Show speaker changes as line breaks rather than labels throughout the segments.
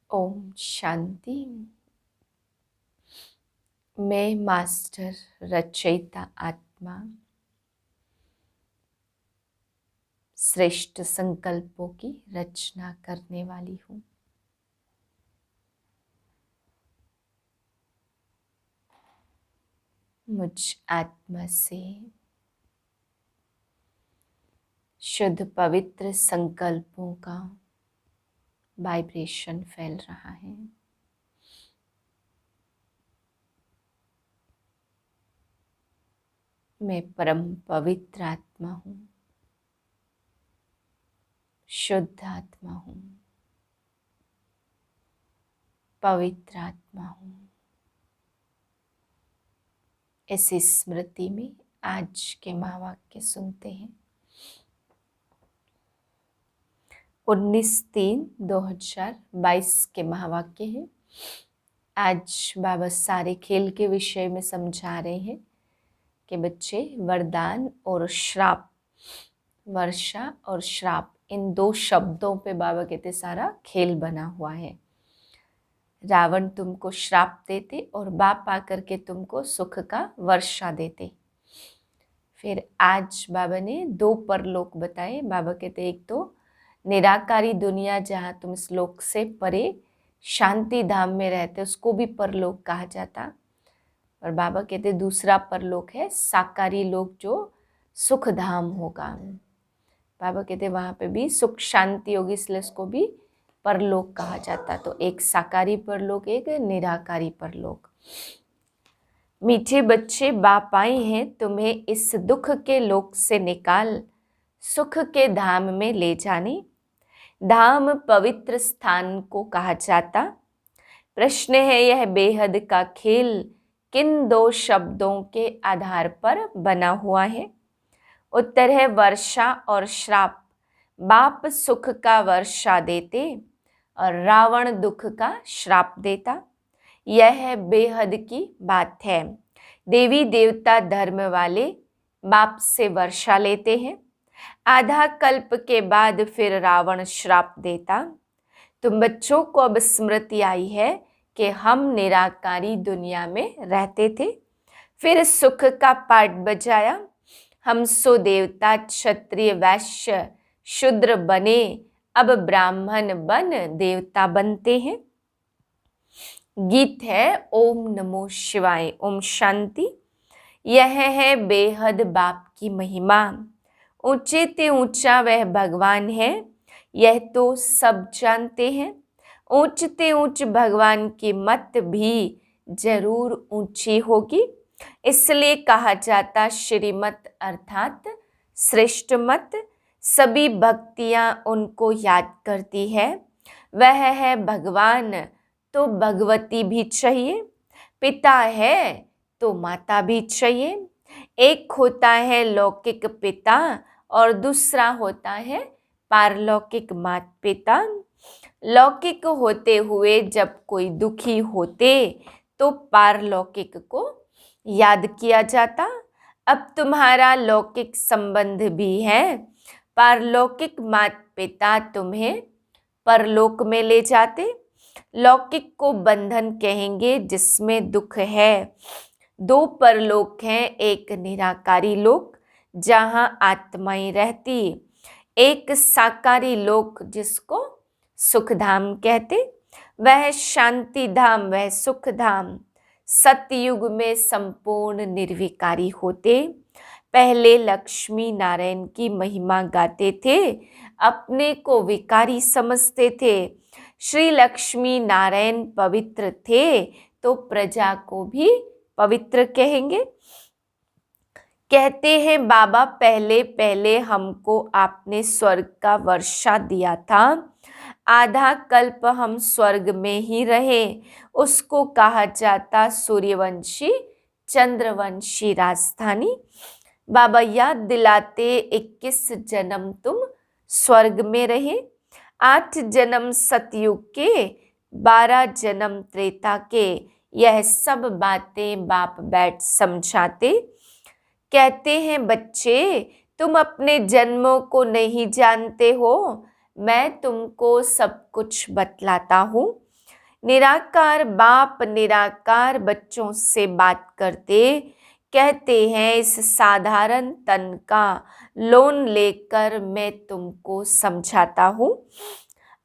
ओम शांति। मैं मास्टर रचयिता आत्मा श्रेष्ठ संकल्पों की रचना करने वाली हूँ। मुझ आत्मा से शुद्ध पवित्र संकल्पों का वाइब्रेशन फैल रहा है। मैं परम पवित्र आत्मा हूँ, शुद्ध आत्मा हूँ, पवित्र आत्मा हूँ। इस स्मृति में आज के महावाक्य सुनते हैं। 19/3/2022 के महावाक्य हैं। आज बाबा सारे खेल के विषय में समझा रहे हैं कि बच्चे वरदान और श्राप, वर्षा और श्राप, इन दो शब्दों पे बाबा कहते सारा खेल बना हुआ है। रावण तुमको श्राप देते और बाप आकर के तुमको सुख का वर्षा देते। फिर आज बाबा ने दो परलोक बताए। बाबा कहते एक तो निराकारी दुनिया जहाँ तुम इस लोक से परे शांति धाम में रहते, उसको भी परलोक कहा जाता। और बाबा कहते दूसरा परलोक है साकारी लोक, जो सुख धाम होगा। बाबा कहते वहाँ पे भी सुख शांति होगी, इसलिए उसको भी परलोक कहा जाता। तो एक साकारी परलोक, एक निराकारी परलोक। मीठे बच्चे, बाप आए हैं तुम्हें इस दुख के लोक से निकाल सुख के धाम में ले जाने। धाम पवित्र स्थान को कहा जाता। प्रश्न है यह बेहद का खेल किन दो शब्दों के आधार पर बना हुआ है? उत्तर है वर्षा और श्राप। बाप सुख का वर्षा देते और रावण दुख का श्राप देता। यह बेहद की बात है। देवी देवता धर्म वाले बाप से वर्षा लेते हैं, आधा कल्प के बाद फिर रावण श्राप देता। तुम बच्चों को अब स्मृति आई है कि हम निराकारी दुनिया में रहते थे, फिर सुख का पाठ बजाया। हम सो देवता क्षत्रिय वैश्य शूद्र बने, अब ब्राह्मण बन देवता बनते हैं। गीत है ओम नमो शिवाय। ओम शांति। यह है बेहद बाप की महिमा। ऊंचे ते ऊंचा वह भगवान है, यह तो सब जानते हैं। ऊंचते ऊंच भगवान की मत भी जरूर ऊंची होगी, इसलिए कहा जाता श्रीमत अर्थात श्रेष्ठ मत। सभी भक्तियां उनको याद करती है। वह है भगवान तो भगवती भी चाहिए, पिता है तो माता भी चाहिए। एक होता है लौकिक पिता और दूसरा होता है पारलौकिक माता पिता। लौकिक होते हुए जब कोई दुखी होते तो पारलौकिक को याद किया जाता। अब तुम्हारा लौकिक संबंध भी है, पारलौकिक माता पिता तुम्हें परलोक में ले जाते। लौकिक को बंधन कहेंगे जिसमें दुख है। दो परलोक हैं, एक निराकारी लोक जहां आत्माएं रहती, एक साकारी लोक जिसको सुख धाम कहते। वह शांति धाम, वह सुख धाम सतयुग में संपूर्ण निर्विकारी होते। पहले लक्ष्मी नारायण की महिमा गाते थे, अपने को विकारी समझते थे। श्री लक्ष्मी नारायण पवित्र थे तो प्रजा को भी पवित्र कहेंगे। कहते हैं बाबा पहले पहले हमको आपने स्वर्ग का वर्षा दिया था, आधा कल्प हम स्वर्ग में ही रहे, उसको कहा जाता सूर्यवंशी चंद्रवंशी राजधानी। बाबा याद दिलाते 21 जन्म तुम स्वर्ग में रहे, 8 जन्म सतयुग के, 12 जन्म त्रेता के। यह सब बातें बाप बैठ समझाते। कहते हैं बच्चे तुम अपने जन्मों को नहीं जानते हो, मैं तुमको सब कुछ बतलाता हूँ। निराकार बाप निराकार बच्चों से बात करते, कहते हैं इस साधारण तन का लोन लेकर मैं तुमको समझाता हूँ।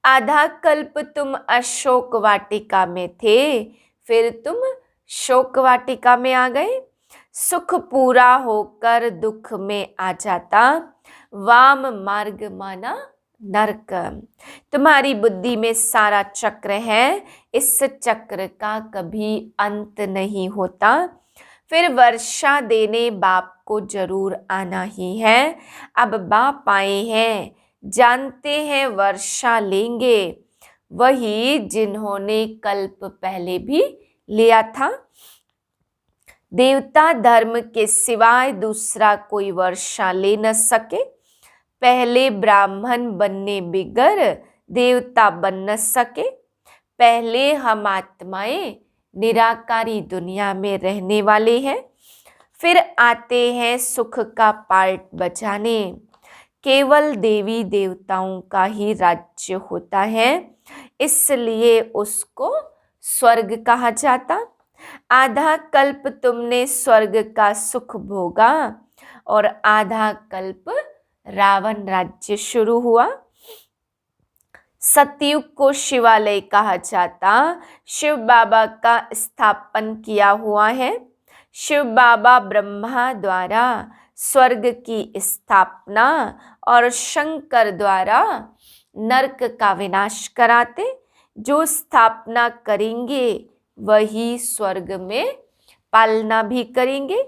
आधा कल्प तुम अशोक वाटिका में थे, फिर तुम शोक वाटिका में आ गए। सुख पूरा होकर दुख में आ जाता, वाम मार्ग माना नरक। तुम्हारी बुद्धि में सारा चक्र है, इस चक्र का कभी अंत नहीं होता। फिर वर्षा देने बाप को जरूर आना ही है। अब बाप आए हैं, जानते हैं वर्षा लेंगे, वही जिन्होंने कल्प पहले भी लिया था। देवता धर्म के सिवाय दूसरा कोई वर्षा ले न सके। पहले ब्राह्मण बनने बिगर देवता बन न सके। पहले हम आत्माएं निराकारी दुनिया में रहने वाले हैं, फिर आते हैं सुख का पार्ट बजाने। केवल देवी देवताओं का ही राज्य होता है, इसलिए उसको स्वर्ग कहा जाता। आधा कल्प तुमने स्वर्ग का सुख भोगा और आधा कल्प रावण राज्य शुरू हुआ। सतयुग को शिवालय कहा जाता, शिव बाबा का स्थापन किया हुआ है। शिव बाबा ब्रह्मा द्वारा स्वर्ग की स्थापना और शंकर द्वारा नरक का विनाश कराते। जो स्थापना करेंगे वही स्वर्ग में पालना भी करेंगे।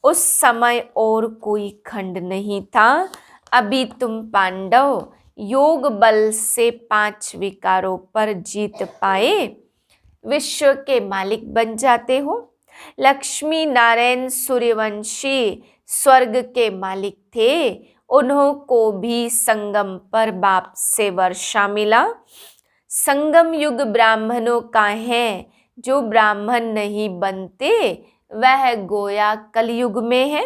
उस समय और कोई खंड नहीं था। अभी तुम पांडव योग बल से 5 विकारों पर जीत पाए विश्व के मालिक बन जाते हो। लक्ष्मी नारायण सूर्यवंशी स्वर्ग के मालिक थे, उन्हों को भी संगम पर बाप से वर्षा मिला। संगम युग ब्राह्मणों का है, जो ब्राह्मण नहीं बनते वह गोया कलयुग में है।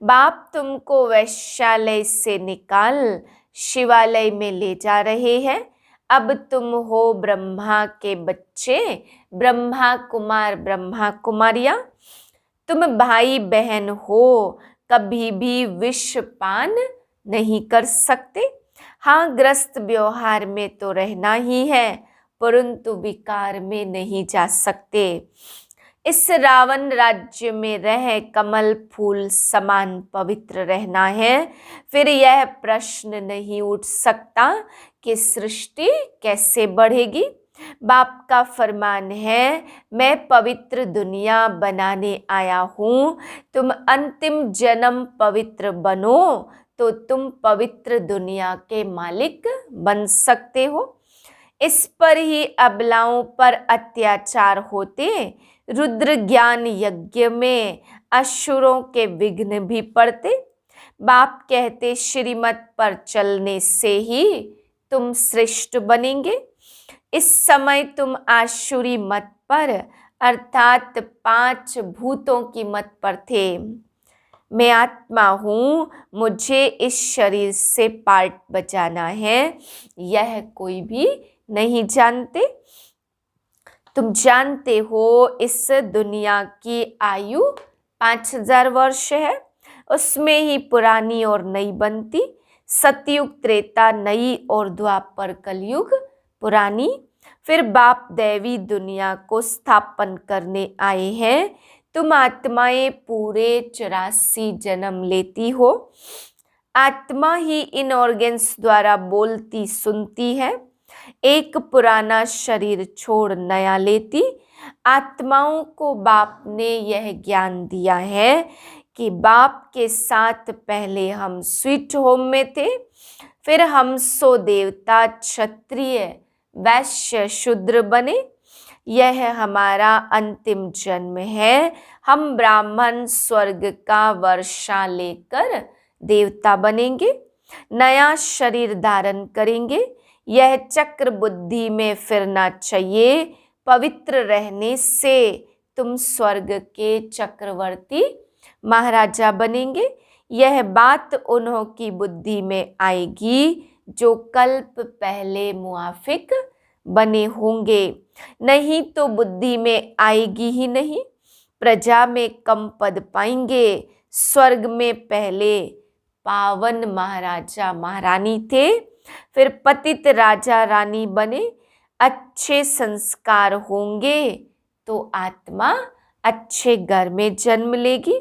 बाप तुमको वैश्यालय से निकाल शिवालय में ले जा रहे हैं। अब तुम हो ब्रह्मा के बच्चे, ब्रह्मा कुमार ब्रह्मा कुमारियां। तुम भाई बहन हो, कभी भी विष पान नहीं कर सकते। हाँ, ग्रस्त व्यवहार में तो रहना ही है, परंतु विकार में नहीं जा सकते। इस रावण राज्य में रह कमल फूल समान पवित्र रहना है। फिर यह प्रश्न नहीं उठ सकता कि सृष्टि कैसे बढ़ेगी। बाप का फरमान है, मैं पवित्र दुनिया बनाने आया हूँ। तुम अंतिम जन्म पवित्र बनो तो तुम पवित्र दुनिया के मालिक बन सकते हो। इस पर ही अबलाओं पर अत्याचार होते। रुद्र ज्ञान यज्ञ में असुरों के विघ्न भी पड़ते। बाप कहते श्रीमत पर चलने से ही तुम श्रेष्ठ बनेंगे। इस समय तुम आसुरी मत पर अर्थात 5 भूतों की मत पर थे। मैं आत्मा हूँ, मुझे इस शरीर से पार्ट बचाना है, यह कोई भी नहीं जानते। तुम जानते हो इस दुनिया की आयु 5000 वर्ष है, उसमें ही पुरानी और नई बनती। सतयुग त्रेता नई और द्वापर कलयुग पुरानी। फिर बाप दैवी दुनिया को स्थापन करने आए हैं। तुम आत्माएं पूरे 84 जन्म लेती हो। आत्मा ही इन ऑर्गन्स द्वारा बोलती सुनती है। एक पुराना शरीर छोड़ नया लेती। आत्माओं को बाप ने यह ज्ञान दिया है कि बाप के साथ पहले हम स्वीट होम में थे, फिर हम सो देवता क्षत्रिय वैश्य शूद्र बने। यह हमारा अंतिम जन्म है। हम ब्राह्मण स्वर्ग का वर्षा लेकर देवता बनेंगे, नया शरीर धारण करेंगे। यह चक्र बुद्धि में फिरना चाहिए। पवित्र रहने से तुम स्वर्ग के चक्रवर्ती महाराजा बनेंगे। यह बात उन्हों की बुद्धि में आएगी जो कल्प पहले मुआफिक बने होंगे, नहीं तो बुद्धि में आएगी ही नहीं। प्रजा में कम पद पाएंगे, स्वर्ग में पहले पावन महाराजा महारानी थे, फिर पतित राजा रानी बने, अच्छे संस्कार होंगे तो आत्मा अच्छे घर में जन्म लेगी।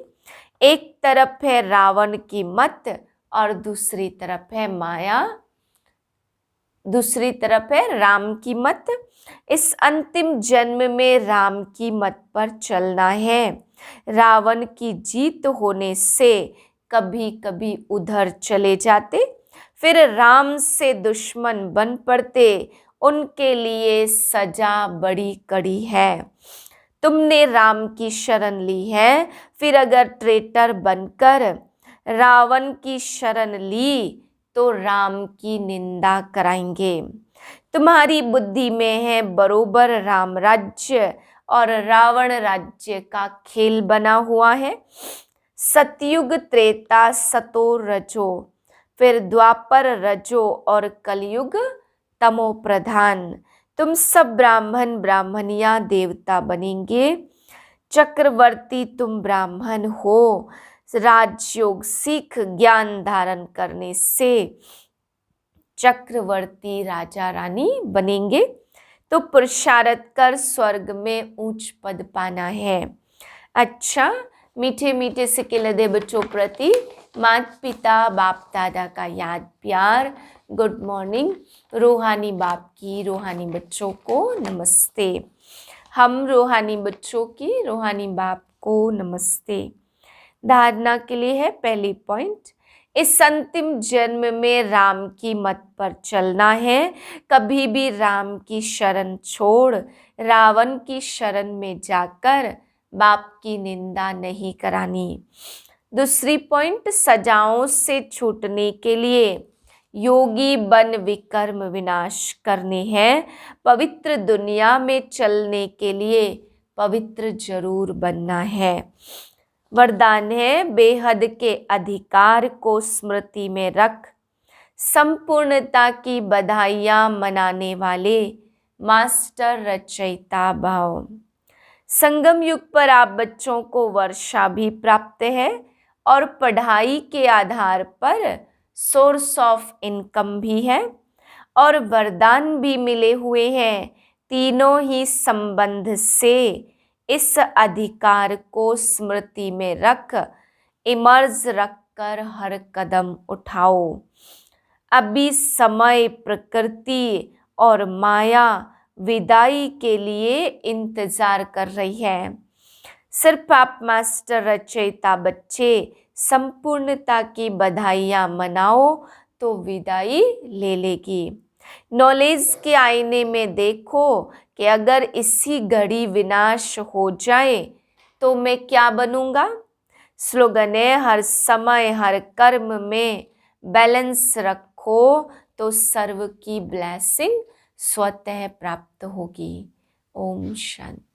एक तरफ है रावण की मत और दूसरी तरफ है माया, दूसरी तरफ है राम की मत। इस अंतिम जन्म में राम की मत पर चलना है। रावण की जीत होने से कभी कभी उधर चले जाते, फिर राम से दुश्मन बन पड़ते, उनके लिए सजा बड़ी कड़ी है। तुमने राम की शरण ली है, फिर अगर ट्रेटर बनकर रावण की शरण ली तो राम की निंदा कराएंगे। तुम्हारी बुद्धि में है बरोबर राम राज्य और रावण राज्य का खेल बना हुआ है। सतयुग त्रेता सतो रजो, फिर द्वापर रजो और कलयुग तमो प्रधान। तुम सब ब्राह्मण ब्राह्मणियां देवता बनेंगे। चक्रवर्ती तुम ब्राह्मण हो, राजयोग सीख ज्ञान धारण करने से चक्रवर्ती राजा रानी बनेंगे, तो पुरुषार्थ कर स्वर्ग में ऊंच पद पाना है। अच्छा, मीठे मीठे से लदे बच्चों प्रति माता पिता बाप दादा का याद प्यार, गुड मॉर्निंग। रूहानी बाप की रूहानी बच्चों को नमस्ते। हम रूहानी बच्चों की रूहानी बाप को नमस्ते। धारणा के लिए है पहली पॉइंट, इस अंतिम जन्म में राम की मत पर चलना है। कभी भी राम की शरण छोड़ रावण की शरण में जाकर बाप की निंदा नहीं करानी। दूसरी पॉइंट, सजाओं से छूटने के लिए योगी बन विकर्म विनाश करने हैं। पवित्र दुनिया में चलने के लिए पवित्र जरूर बनना है। वरदान है, बेहद के अधिकार को स्मृति में रख संपूर्णता की बधाइयां मनाने वाले मास्टर रचयिता भाव। संगम युग पर आप बच्चों को वर्षा भी प्राप्त है और पढ़ाई के आधार पर सोर्स ऑफ इनकम भी है और वरदान भी मिले हुए हैं। तीनों ही संबंध से इस अधिकार को स्मृति में रख इमर्ज रखकर हर कदम उठाओ। अभी समय प्रकृति और माया विदाई के लिए इंतजार कर रही है। सिर्फ आप मास्टर रचयिता बच्चे संपूर्णता की बधाइयां मनाओ तो विदाई ले लेगी। नॉलेज के आईने में देखो कि अगर इसी घड़ी विनाश हो जाए तो मैं क्या बनूंगा। स्लोगन है, हर समय हर कर्म में बैलेंस रखो तो सर्व की ब्लेसिंग स्वतः प्राप्त होगी। ओम शांति।